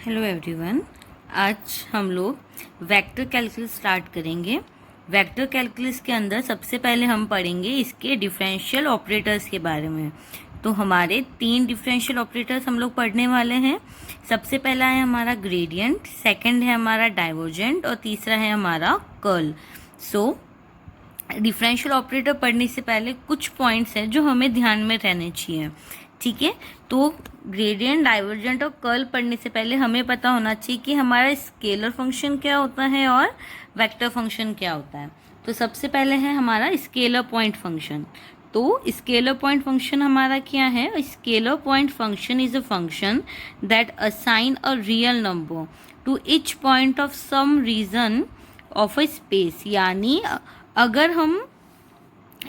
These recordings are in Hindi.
Hello everyone. आज हम लोग वेक्टर कैलकुलस स्टार्ट करेंगे। वेक्टर कैलकुलस के अंदर सबसे पहले हम पढ़ेंगे इसके डिफरेंशियल ऑपरेटर्स के बारे में। तो हमारे 3 डिफरेंशियल ऑपरेटर्स हम लोग पढ़ने वाले हैं। सबसे पहला है हमारा ग्रेडियंट, सेकंड है हमारा डाइवर्जेंट और तीसरा है हमारा कर्ल। डिफरेंशियल ऑपरेटर पढ़ने से पहले कुछ पॉइंट्स हैं जो हमें ध्यान में रहने चाहिए, ठीक है। तो ग्रेडियंट, डाइवर्जेंट और कर्ल पढ़ने से पहले हमें पता होना चाहिए कि हमारा स्केलर फंक्शन क्या होता है और वेक्टर फंक्शन क्या होता है। तो सबसे पहले है हमारा स्केलर पॉइंट फंक्शन। तो स्केलर पॉइंट फंक्शन हमारा क्या है? Scalar point function is a function that assign a real number to each point of some region of a space. यानी अगर हम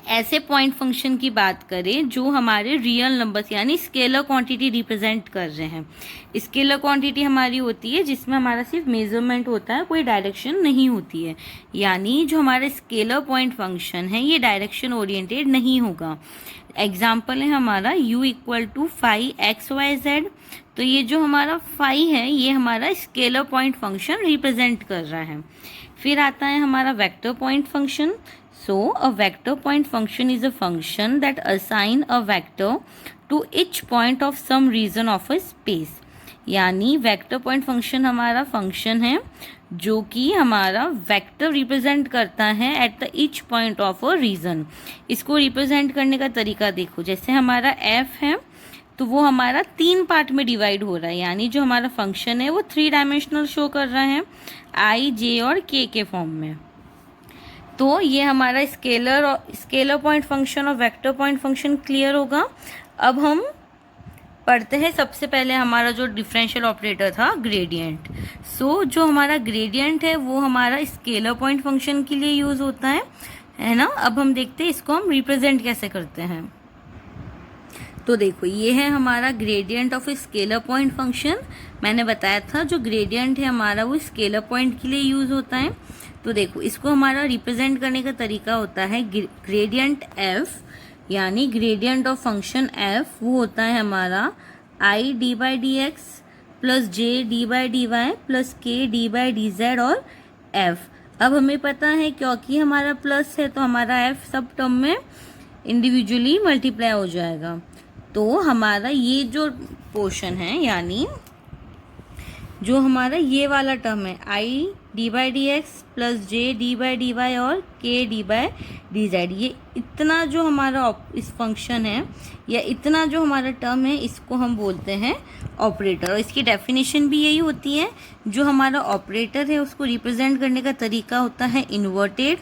ऐसे पॉइंट फंक्शन की बात करें जो हमारे रियल नंबर्स यानी स्केलर क्वांटिटी रिप्रेजेंट कर रहे हैं। स्केलर क्वांटिटी हमारी होती है जिसमें हमारा सिर्फ मेजरमेंट होता है, कोई डायरेक्शन नहीं होती है। यानी जो हमारे स्केलर पॉइंट फंक्शन है ये डायरेक्शन ओरिएंटेड नहीं होगा। एग्जाम्पल है हमारा u इक्वल टू 5xyz। तो ये जो हमारा 5 है ये हमारा स्केलर पॉइंट फंक्शन रिप्रेजेंट कर रहा है। फिर आता है हमारा vector point function. So, a vector point function is a function that assign a vector to each point of some region of a space। यानी वेक्टर पॉइंट फंक्शन हमारा फंक्शन है जो कि हमारा वेक्टर रिप्रेजेंट करता है at the each point of a region. इसको रिप्रेजेंट करने का तरीका देखो, जैसे हमारा f है तो वो हमारा 3 पार्ट में डिवाइड हो रहा है। यानी जो हमारा फंक्शन है वो 3 डायमेंशनल शो कर रहा है, i, j और k के फॉर्म में। तो ये हमारा स्केलर पॉइंट फंक्शन और वेक्टर पॉइंट फंक्शन क्लियर होगा। अब हम पढ़ते हैं सबसे पहले हमारा जो डिफरेंशियल ऑपरेटर था ग्रेडियंट। जो हमारा ग्रेडियंट है वो हमारा स्केलर पॉइंट फंक्शन के लिए यूज होता है ना। अब हम देखते हैं इसको हम रिप्रेजेंट कैसे करते हैं। तो देखो ये है हमारा gradient of scalar point function. मैंने बताया था जो ग्रेडियंट है हमारा वो स्केलर पॉइंट के लिए यूज होता है। तो देखो इसको हमारा रिप्रेजेंट करने का तरीका होता है ग्रेडियंट f, यानी ग्रेडियंट ऑफ फंक्शन f वो होता है हमारा i d by d x plus j d by d y plus k d by d z और f। अब हमें पता है क्योंकि हमारा प्लस है तो हमारा f सब टर्म में इंडिविजुअली मल्टीप्लाई हो जाएगा। तो हमारा ये जो पोर्शन है यानी जो हमारा ये वाला टर्म है i d by d x plus j d by d y और k d by d Z, ये इतना जो हमारा इस फंक्शन है या इतना जो हमारा टर्म है इसको हम बोलते हैं ऑपरेटर। और इसकी डेफिनेशन भी यही होती है, जो हमारा ऑपरेटर है उसको रिप्रेजेंट करने का तरीका होता है इन्वर्टेड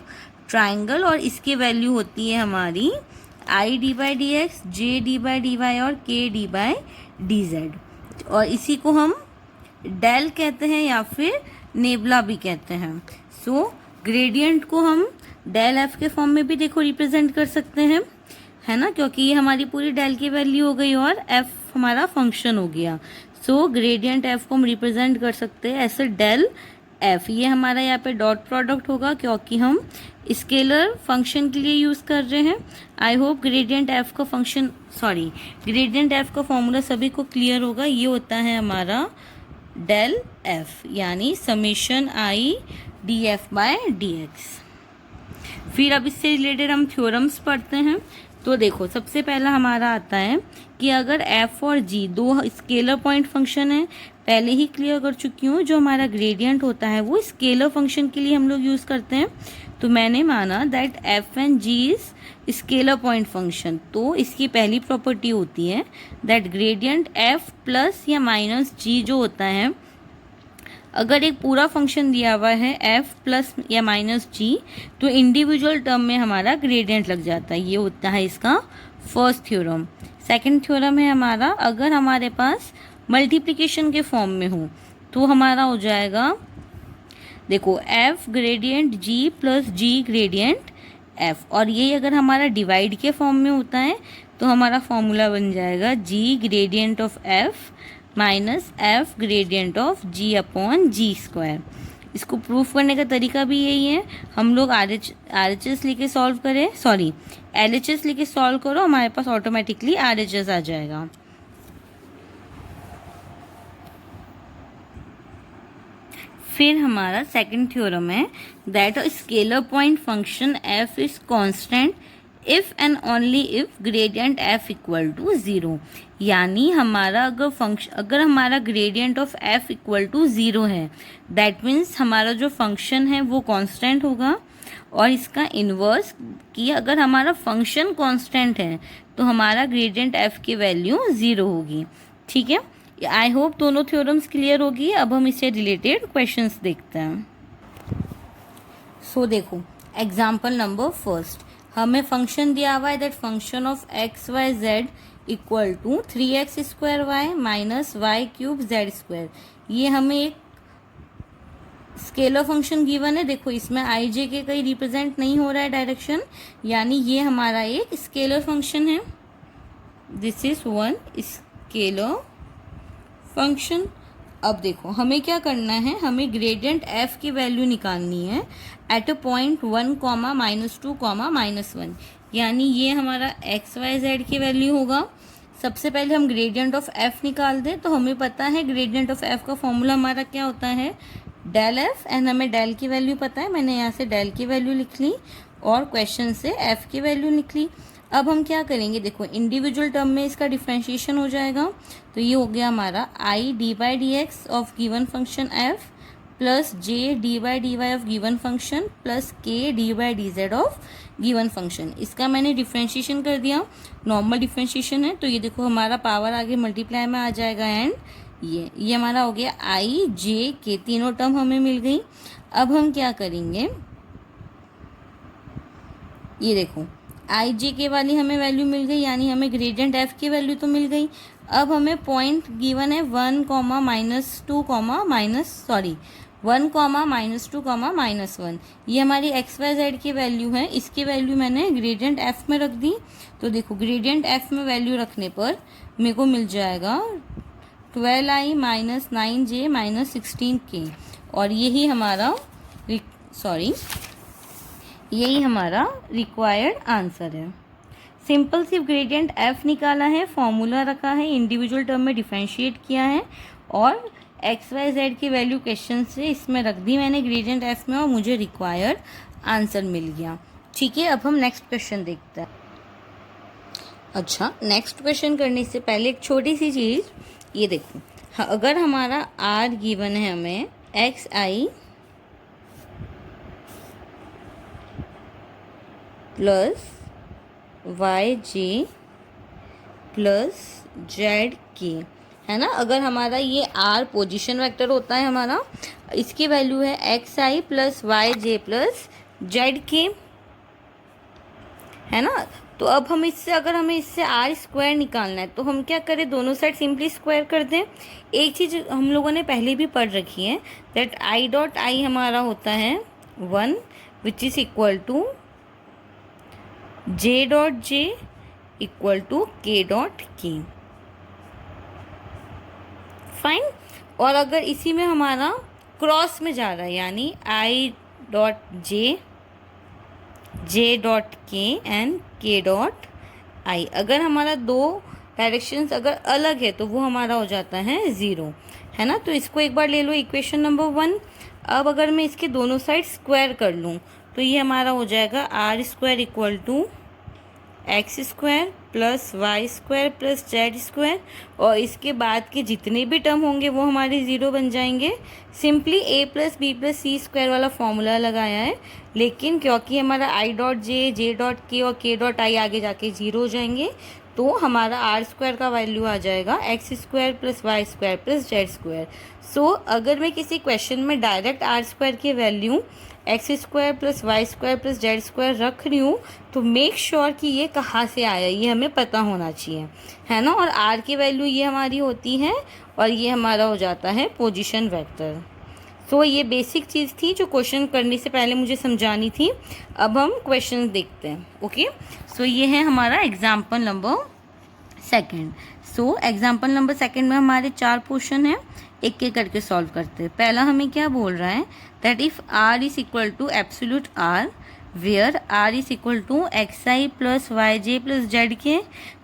ट्राइंगल और इसकी वैल्यू होती है हमारी i d by d x, j d by d y और k d by d z. और इसी को हम डेल कहते हैं या फिर नेबला भी कहते हैं। ग्रेडियंट को हम डेल एफ के फॉर्म में भी देखो रिप्रेजेंट कर सकते हैं, है ना, क्योंकि ये हमारी पूरी डेल की वैल्यू हो गई और एफ हमारा फंक्शन हो गया। ग्रेडियंट एफ को हम रिप्रेजेंट कर सकते हैं ऐसे डेल एफ। ये हमारा यहाँ पे डॉट प्रोडक्ट होगा क्योंकि हम स्केलर फंक्शन के लिए यूज कर रहे हैं। आई होप ग्रेडियंट एफ का ग्रेडियंट एफ का फॉर्मूला सभी को क्लियर होगा। ये होता है हमारा डेल एफ यानी summation i d f by d x. फिर अब इससे रिलेटेड हम थ्योरम्स पढ़ते हैं। तो देखो सबसे पहला हमारा आता है कि अगर f और g दो स्केलर पॉइंट फंक्शन है, पहले ही क्लियर कर चुकी हूँ, जो हमारा ग्रेडियंट होता है वो स्केलर फंक्शन के लिए हम लोग यूज़ करते हैं। तो मैंने माना that f and g is scalar point function. तो इसकी पहली प्रॉपर्टी होती है दैट ग्रेडियंट f प्लस या माइनस g जो होता है, अगर एक पूरा फंक्शन दिया हुआ है f प्लस या माइनस g तो इंडिविजुअल टर्म में हमारा ग्रेडियंट लग जाता है। ये होता है इसका फर्स्ट थ्योरम। सेकंड थ्योरम है हमारा अगर हमारे पास मल्टीप्लिकेशन के फॉर्म में हो तो हमारा हो जाएगा, देखो f gradient g plus g gradient f। और ये अगर हमारा डिवाइड के फॉर्म में होता है तो हमारा फॉर्मूला बन जाएगा g gradient of f minus f gradient of g upon g square. इसको प्रूफ करने का तरीका भी यही है, हम लोग आर एच एस लेके सॉल्व करें, एल एच एस लेके सॉल्व करो, हमारे पास ऑटोमेटिकली आर एच एस आ जाएगा। फिर हमारा सेकंड थ्योरम है that a scalar point function f is constant if and only if gradient f equal to 0। यानी हमारा अगर हमारा gradient of f equal to 0 है, दैट मीन्स हमारा जो फंक्शन है वो कांस्टेंट होगा। और इसका इन्वर्स कि अगर हमारा फंक्शन कांस्टेंट है तो हमारा ग्रेडियंट एफ की वैल्यू 0 होगी। ठीक है, आई होप दोनों थ्योरम्स क्लियर होगी। अब हम इससे रिलेटेड क्वेश्चंस देखते हैं। सो देखो एग्जाम्पल नंबर फर्स्ट, हमें फंक्शन दिया हुआ है that function of x y z equal to 3x² y minus y cube z square. ये हमें एक स्केलर फंक्शन गिवन है। देखो इसमें आई जे के कहीं रिप्रेजेंट नहीं हो रहा है डायरेक्शन, यानी ये हमारा एक स्केलर फंक्शन है। This is one scalar function. अब देखो हमें क्या करना है, हमें ग्रेडियंट एफ की वैल्यू निकालनी है एट अ पॉइंट 1, -2, -1। यानी ये हमारा एक्स वाई जेड की वैल्यू होगा। सबसे पहले हम ग्रेडियंट ऑफ एफ निकाल दें। तो हमें पता है ग्रेडियंट ऑफ एफ का फॉर्मूला हमारा क्या होता है, डेल एफ, एंड हमें डेल की वैल्यू पता है। मैंने यहाँ से डेल की वैल्यू लिख ली और क्वेश्चन से एफ की वैल्यू लिख ली। अब हम क्या करेंगे, देखो इंडिविजुअल टर्म में इसका डिफ्रेंशिएशन हो जाएगा। तो ये हो गया हमारा i d by d x of given function f plus j d by d y of given function plus k d by d z of given function. इसका मैंने डिफ्रेंशिएशन कर दिया, नॉर्मल डिफ्रेंशिएशन है। तो ये देखो हमारा पावर आगे मल्टीप्लाई में आ जाएगा एंड ये हमारा हो गया आई जे के, तीनों टर्म हमें मिल गई। अब हम क्या करेंगे, ये देखो आई जे के वाली हमें वैल्यू मिल गई, यानी हमें ग्रेडियंट एफ की वैल्यू तो मिल गई। अब हमें पॉइंट गिवन है 1, -2, -1। ये हमारी एक्स वाई जेड की वैल्यू है, इसकी वैल्यू मैंने ग्रेडियंट एफ में रख दी। तो देखो ग्रेडियंट एफ में वैल्यू रखने पर मेरे को मिल जाएगा 12i - 9j - 16k। और यही हमारा रिक्वायर्ड आंसर है। सिंपल सिर्फ ग्रेडियंट एफ निकाला है, फॉर्मूला रखा है, इंडिविजुअल टर्म में डिफरेंशिएट किया है और एक्स वाई जेड की वैल्यू क्वेश्चन से इसमें रख दी मैंने ग्रेडियंट एफ में और मुझे रिक्वायर्ड आंसर मिल गया। ठीक है, अब हम नेक्स्ट क्वेश्चन देखते हैं। अच्छा, नेक्स्ट क्वेश्चन करने से पहले एक छोटी सी चीज़, ये देखो अगर हमारा आर गिवन है हमें x i plus y j plus z के, है ना। अगर हमारा ये आर पोजीशन वेक्टर होता है हमारा, इसकी वैल्यू है x i plus y j plus z के, है ना। तो अब हम इससे अगर हमें इससे आर स्क्वायर निकालना है तो हम क्या करें, दोनों साइड सिंपली स्क्वायर कर दें। एक चीज़ हम लोगों ने पहले भी पढ़ रखी है दैट आई डॉट आई हमारा होता है 1 which is equal to j dot j equal to k dot k. Fine. और अगर इसी में हमारा क्रॉस में जा रहा है, यानी आई डॉट जे डॉट के एंड के डॉट आई, अगर हमारा दो डायरेक्शंस अगर अलग है तो वो हमारा हो जाता है 0, है ना। तो इसको एक बार ले लो इक्वेशन नंबर 1। अब अगर मैं इसके दोनों साइड स्क्वायर कर लूँ तो ये हमारा हो जाएगा r square equal to x square plus y square plus z square, और इसके बाद के जितने भी टर्म होंगे वो हमारे 0 बन जाएंगे। सिंपली ए प्लस बी प्लस सी स्क्वायर वाला फॉर्मूला लगाया है, लेकिन क्योंकि हमारा आई डॉट जे डॉट के और के डॉट आई आगे जाके 0 हो जाएंगे, तो हमारा आर स्क्वायर का वैल्यू आ जाएगा x square plus y square plus z square. So अगर मैं किसी क्वेश्चन में डायरेक्ट आर स्क्वायर की value x square plus y square plus z square रख रही हूँ तो मेक श्योर कि ये कहाँ से आया ये हमें पता होना चाहिए, है ना। और आर की वैल्यू ये हमारी होती है और ये हमारा हो जाता है पोजीशन वेक्टर। सो ये बेसिक चीज़ थी जो क्वेश्चन करने से पहले मुझे समझानी थी। अब हम क्वेश्चन देखते हैं। ओके, सो ये है हमारा example number 2। So example number 2 में हमारे 4 पोर्शन हैं, एक एक करके सॉल्व करते हैं। पहला हमें क्या बोल रहा है that if r is equal to absolute r where r is equal to x i plus y j plus z k,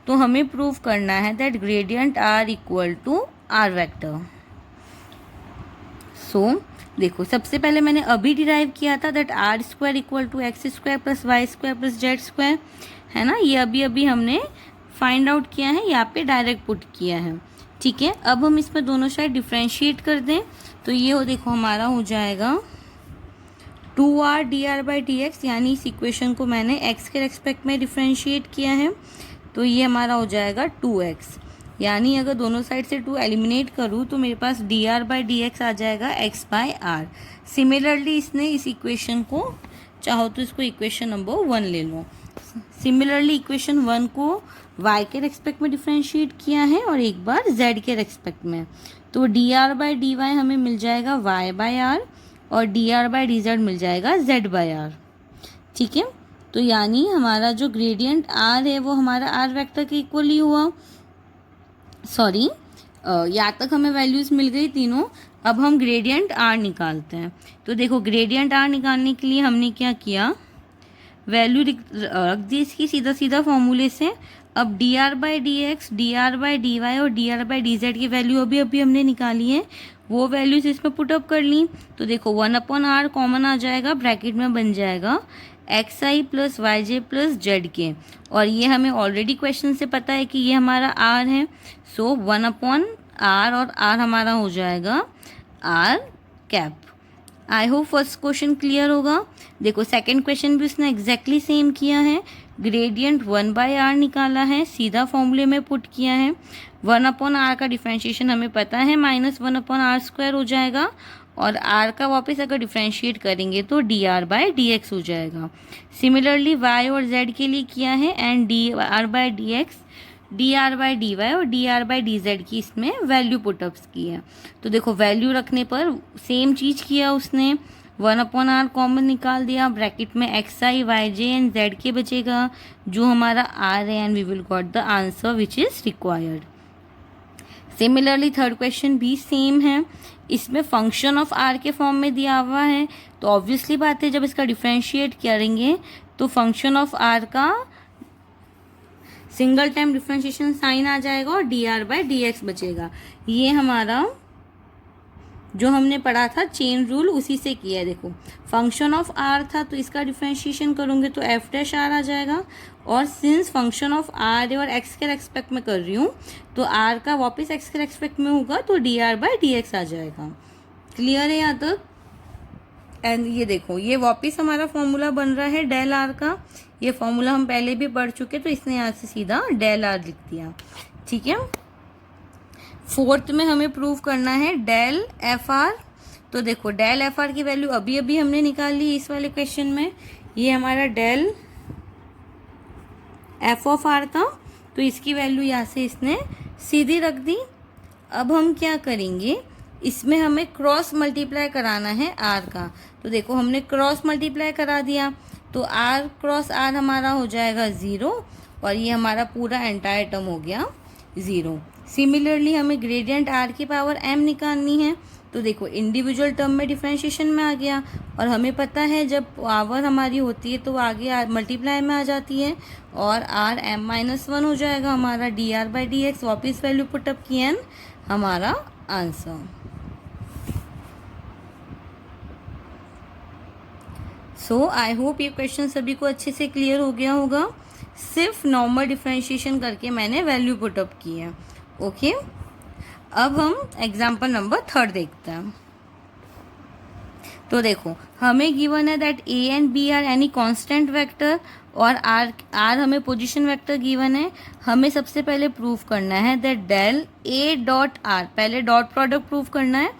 तो हमें प्रूव करना है that gradient r equal to r vector. So देखो सबसे पहले मैंने अभी डिराइव किया था that r square equal to x square plus y square plus z square, है ना, ये अभी अभी हमने फाइंड आउट किया है, यहाँ पे डायरेक्ट पुट किया है। ठीक है, अब हम इसमें दोनों साइड डिफ्रेंशिएट कर दें तो ये हो देखो हमारा हो जाएगा 2r dr/dx, यानी इस इक्वेशन को मैंने x के रेस्पेक्ट में डिफ्रेंशिएट किया है तो ये हमारा हो जाएगा 2x, यानी अगर दोनों साइड से 2 एलिमिनेट करूँ तो मेरे पास dr/dx आ जाएगा x/r। सिमिलरली इसने इस इक्वेशन को, चाहो तो इसको इक्वेशन नंबर 1 ले लो। सिमिलरली इक्वेशन 1 को y के रेस्पेक्ट में डिफ्रेंशिएट किया है और एक बार z के रेस्पेक्ट में, तो dr/dy हमें मिल जाएगा y/r और dr/dz मिल जाएगा z/r। ठीक है, तो यानी हमारा जो ग्रेडियंट r है वो हमारा r वेक्टर के इक्वल ही हुआ। सॉरी, यहाँ तक हमें वैल्यूज़ मिल गई तीनों। अब हम ग्रेडियंट r निकालते हैं। तो देखो ग्रेडियंट r निकालने के लिए हमने क्या किया, वैल्यू रख दी इसकी सीधा सीधा फॉर्मूले से। अब dr/dx, dr/dy और dr/dz की वैल्यू अभी अभी हमने निकाली है, वो वैल्यूज इसमें पुटअप कर ली। तो देखो 1/r कॉमन आ जाएगा, ब्रैकेट में बन जाएगा xi plus yj plus zk, और ये हमें ऑलरेडी क्वेश्चन से पता है कि ये हमारा r है। सो 1/r और r हमारा हो जाएगा r cap. I hope first question clear होगा। देखो सेकंड क्वेश्चन भी उसने एग्जैक्टली सेम किया है, ग्रेडियंट 1/r निकाला है, सीधा फॉर्मूले में पुट किया है। 1/r का डिफ्रेंशिएशन हमें पता है -1/r² हो जाएगा, और r का वापस अगर डिफ्रेंशिएट करेंगे तो dr/dx हो जाएगा। सिमिलरली y और z के लिए किया है, एंड dr/dx, dr/dy और dr/dz की इसमें वैल्यू पुटअप्स की है। तो देखो वैल्यू रखने पर सेम चीज़ किया उसने, 1/r कॉमन निकाल दिया, ब्रैकेट में xi yj एंड zk बचेगा जो हमारा r है, and we will got the answer which is required. Similarly third question भी सेम है, इसमें फंक्शन ऑफ r के फॉर्म में दिया हुआ है, तो ऑब्वियसली बात है जब इसका डिफ्रेंशिएट करेंगे तो फंक्शन ऑफ r का सिंगल टाइम डिफ्रेंशिएशन साइन आ जाएगा और dr/dx बचेगा। ये हमारा जो हमने पढ़ा था चेन रूल उसी से किया है। देखो फंक्शन ऑफ r था तो इसका डिफ्रेंशिएशन करूँगे तो f' आ जाएगा, और सिंस फंक्शन ऑफ r है और x के रेस्पेक्ट में कर रही हूँ तो r का वापस x के रेस्पेक्ट में होगा तो dr/dx आ जाएगा। क्लियर है यहाँ तक? एंड ये देखो ये वापस हमारा फॉर्मूला बन रहा है डेल r का, ये फॉर्मूला हम पहले भी पढ़ चुके तो इसने यहाँ से सीधा डेल r लिख दिया। ठीक है, फोर्थ में हमें प्रूव करना है डेल fr। तो देखो डेल fr की वैल्यू अभी अभी हमने निकाल ली इस वाले क्वेश्चन में, ये हमारा डेल f ऑफ r था, तो इसकी वैल्यू यहाँ से इसने सीधी रख दी। अब हम क्या करेंगे, इसमें हमें क्रॉस मल्टीप्लाई कराना है r का, तो देखो हमने क्रॉस मल्टीप्लाई करा दिया तो r क्रॉस r हमारा हो जाएगा 0, और ये हमारा पूरा एंटायर टर्म हो गया 0। सिमिलरली हमें ग्रेडियंट r की पावर m निकालनी है, तो देखो इंडिविजुअल टर्म में डिफ्रेंशिएशन में आ गया, और हमें पता है जब पावर हमारी होती है तो आगे मल्टीप्लाई में आ जाती है, और r m-1 हो जाएगा हमारा dr/dx, वापस वैल्यू पुटअप की एंड हमारा आंसर। सो आई होप ये क्वेश्चन सभी को अच्छे से क्लियर हो गया होगा। सिर्फ नॉर्मल डिफ्रेंशिएशन करके मैंने वैल्यू पुटअप की है। ओके, अब हम एग्जाम्पल नंबर 3 देखते हैं। तो देखो हमें गिवन है that a and b are any constant vector, और r हमें पोजीशन वेक्टर गिवन है। हमें सबसे पहले प्रूव करना है that del a dot r, पहले डॉट प्रोडक्ट प्रूव करना है,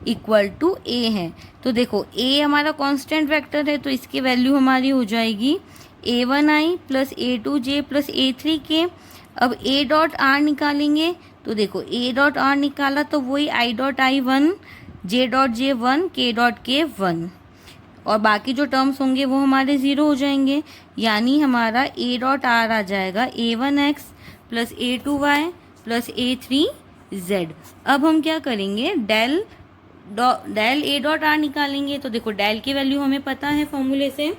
इक्वल टू a है। तो देखो a हमारा कांस्टेंट वेक्टर है तो इसकी वैल्यू हमारी हो जाएगी a1i plus a2j plus a3k। अब a डॉट r निकालेंगे, तो देखो a डॉट r निकाला तो वही i dot i 1, j dot j 1, k dot k 1, और बाकी जो टर्म्स होंगे वो हमारे 0 हो जाएंगे, यानी हमारा a डॉट r आ जाएगा a1x plus a2y plus a3z। अब हम क्या करेंगे, डेल a डॉट r निकालेंगे, तो देखो डेल की वैल्यू हमें पता है फॉर्मूले से,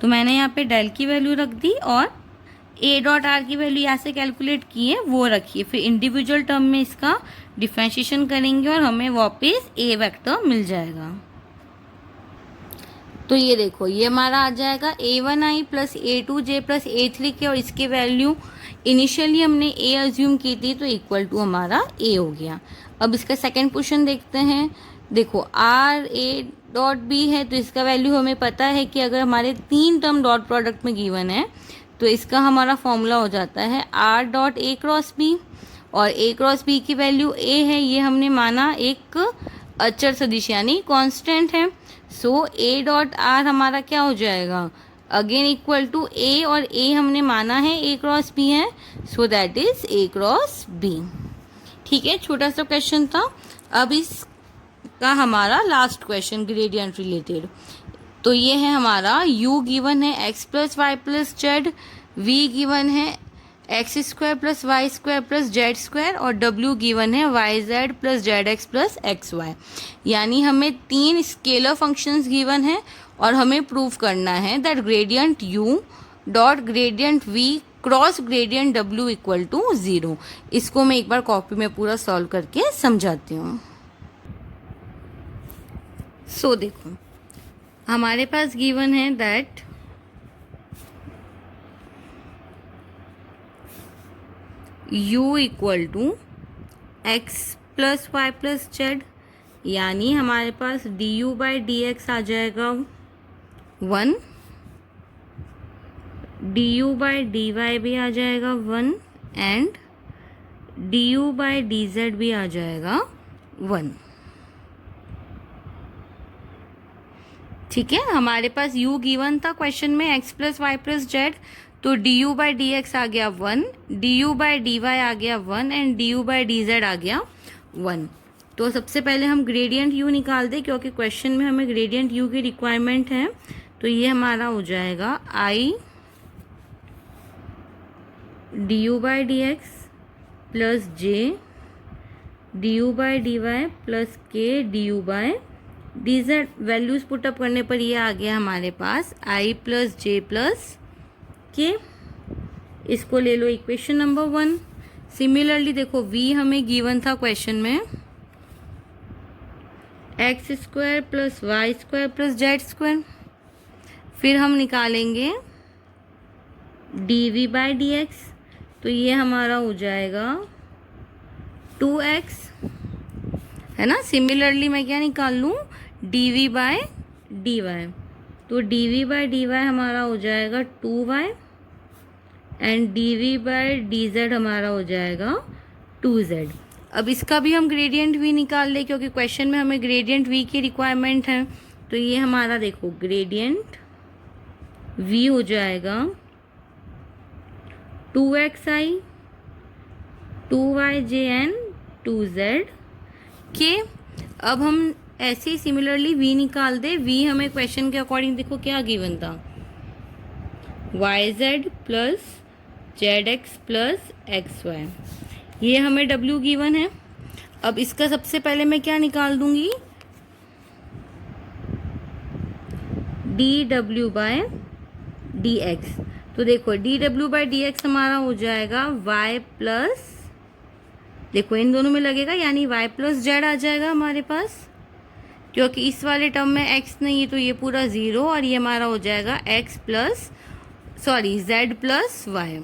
तो मैंने यहाँ पे डेल की वैल्यू रख दी, और ए डॉट आर की वैल्यू यहाँ से कैलकुलेट की है वो रखिए, फिर इंडिविजुअल टर्म में इसका डिफरेंशिएशन करेंगे और हमें वापस ए वेक्टर मिल जाएगा। तो ये देखो, ये हमारा आ जाएगा a1i plus a2j plus a3k, और इसके वैल्यू इनिशियली हमने a अज्यूम की थी तो इक्वल टू हमारा a हो गया। अब इसका सेकंड क्वेश्चन देखते हैं। देखो r a डॉट b है, तो इसका वैल्यू हमें पता है कि अगर हमारे 3 टर्म डॉट प्रोडक्ट में गिवन है तो इसका हमारा फॉर्मूला हो जाता है r dot a cross b, और a क्रॉस b की वैल्यू a है, ये हमने माना एक अचर सदिश यानी कांस्टेंट है। सो a डॉट r हमारा क्या हो जाएगा, अगेन इक्वल टू a, और a हमने माना है a क्रॉस b है, so that is a cross b। ठीक है, छोटा सा क्वेश्चन था। अब इसका हमारा लास्ट क्वेश्चन ग्रेडियंट रिलेटेड। तो ये है हमारा u गिवन है x plus y plus z, v given है x square plus y square plus z square, और w गिवन है y z plus z x plus x y. यानी हमें 3 स्केलर फंक्शंस गिवन है और हमें प्रूव करना है that gradient u dot gradient v cross gradient w equal to 0। इसको मैं एक बार कॉपी में पूरा सॉल्व करके समझाती हूँ। सो देखो, हमारे पास गिवन है that u equal to x plus y plus z, यानी हमारे पास du बाई डी एक्स आ जाएगा 1, du बाई डी वाई भी आ जाएगा 1, and du by d z भी आ जाएगा 1। ठीक है, हमारे पास u गिवन था क्वेश्चन में x plus y plus z, तो du बाई डी एक्स आ गया 1, du बाई डी वाई आ गया 1, and du by d z आ गया 1। तो सबसे पहले हम ग्रेडियंट u निकाल दें, क्योंकि क्वेश्चन में हमें ग्रेडियंट u की रिक्वायरमेंट है। तो ये हमारा हो जाएगा i du by d x plus j du by d y plus k du by d z. Values put up करने पर ये आ गया हमारे पास i plus j plus k. इसको ले लो इक्वेशन नंबर 1। सिमिलरली देखो, v हमें गिवन था क्वेश्चन में x square plus y square plus z square, फिर हम निकालेंगे dv बाई डी एक्स, तो ये हमारा हो जाएगा 2x, है ना। सिमिलरली मैं क्या निकाल लूँ, dv बाई डी वाई, तो dv बाई डी वाई हमारा हो जाएगा 2y, and dv by d Z हमारा हो जाएगा 2z। अब इसका भी हम ग्रेडियंट v निकाल लें, क्योंकि क्वेश्चन में हमें ग्रेडियंट v की रिक्वायरमेंट है। तो ये हमारा देखो ग्रेडियंट v हो जाएगा 2xi 2yj एंड 2z के। अब हम ऐसे ही सिमिलरली v निकाल दे। v हमें क्वेश्चन के अकॉर्डिंग देखो क्या गिवन था, yz plus zx plus xy, ये हमें w गिवन है। अब इसका सबसे पहले मैं क्या निकाल दूंगी, dw बाय dx। तो देखो dw बाय dx हमारा हो जाएगा y प्लस, देखो इन दोनों में लगेगा यानी y प्लस जेड आ जाएगा हमारे पास, क्योंकि इस वाले टर्म में x नहीं है तो ये पूरा 0, और ये हमारा हो जाएगा x plus z plus y।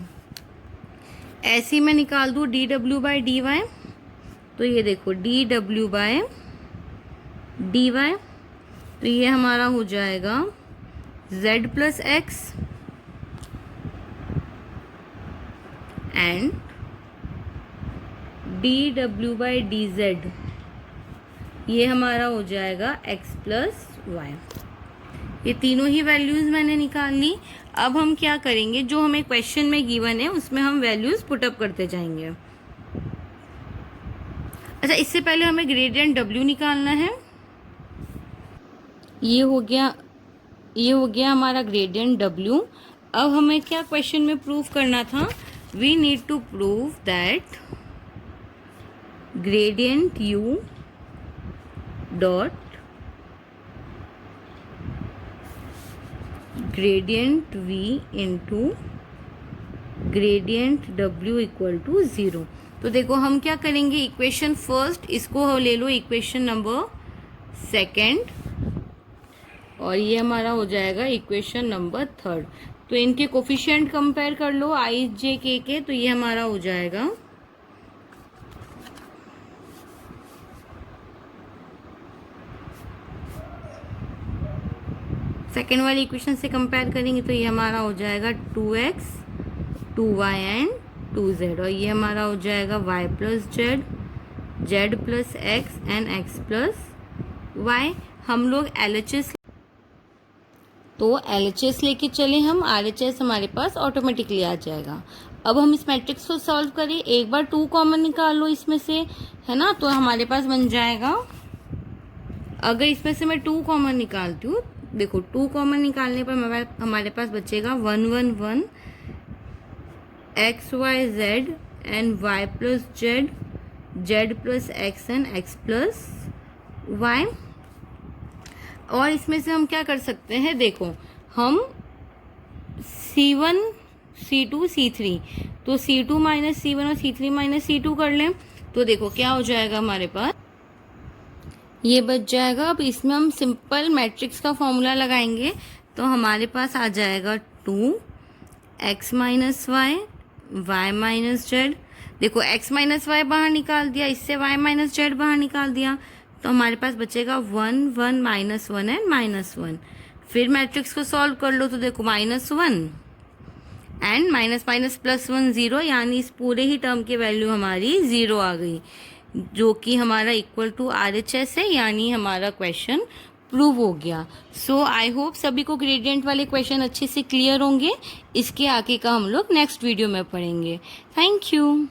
ऐसे ही मैं निकाल दूँ dw बाई dy, तो ये देखो dw बाय dy, तो ये हमारा हो जाएगा z plus x and dw by dz, ये हमारा हो जाएगा x प्लस वाई। ये तीनों ही वैल्यूज़ मैंने निकाल ली। अब हम क्या करेंगे, जो हमें क्वेश्चन में गिवन है उसमें हम वैल्यूज़ पुटअप करते जाएंगे। अच्छा, इससे पहले हमें ग्रेडियंट w निकालना है। ये हो गया हमारा ग्रेडियंट w। अब हमें क्या क्वेश्चन में प्रूव करना था, we need to prove that gradient u dot gradient v into gradient W equal to 0। तो देखो हम क्या करेंगे, इक्वेशन फर्स्ट इसको ले लो इक्वेशन नंबर सेकेंड, और ये हमारा हो जाएगा इक्वेशन नंबर थर्ड। तो इनके कोफिशिएंट कंपेयर कर लो आई जे के, तो ये हमारा हो जाएगा सेकेंड वाली इक्वेशन से कंपेयर करेंगे तो ये हमारा हो जाएगा 2x 2y एंड 2z, और ये हमारा हो जाएगा y plus z, z plus x and x plus y. हम लोग LHS, तो LHS लेके चले हम, RHS हमारे पास ऑटोमेटिकली आ जाएगा। अब हम इस मैट्रिक्स को सॉल्व करें, एक बार 2 कॉमन निकाल लो इसमें से, है ना, तो हमारे पास बन जाएगा, अगर इसमें से मैं 2 कॉमन निकालती हूँ, देखो 2 कॉमन निकालने पर हमारे पास बचेगा 1 1 1 x y z and y plus z, z plus x and x plus y. और इसमें से हम क्या कर सकते हैं, देखो हम C1 C2 C3, तो C2 माइनस C1 और C3 माइनस C2 कर लें, तो देखो क्या हो जाएगा हमारे पास, ये बच जाएगा। अब इसमें हम सिंपल मैट्रिक्स का फॉर्मूला लगाएंगे, तो हमारे पास आ जाएगा 2x minus y, y minus z. देखो x माइनस वाई बाहर निकाल दिया, इससे y माइनस जेड बाहर निकाल दिया, तो हमारे पास बचेगा 1 1 माइनस 1 एंड माइनस 1। फिर मैट्रिक्स को सॉल्व कर लो, तो देखो -1 एंड माइनस माइनस प्लस 1 0, यानी इस पूरे ही टर्म की वैल्यू हमारी 0 आ गई, जो कि हमारा इक्वल टू RHS है, यानी हमारा क्वेश्चन प्रूव हो गया। सो आई होप सभी को ग्रेडियंट वाले क्वेश्चन अच्छे से क्लियर होंगे। इसके आगे का हम लोग नेक्स्ट वीडियो में पढ़ेंगे। Thank you.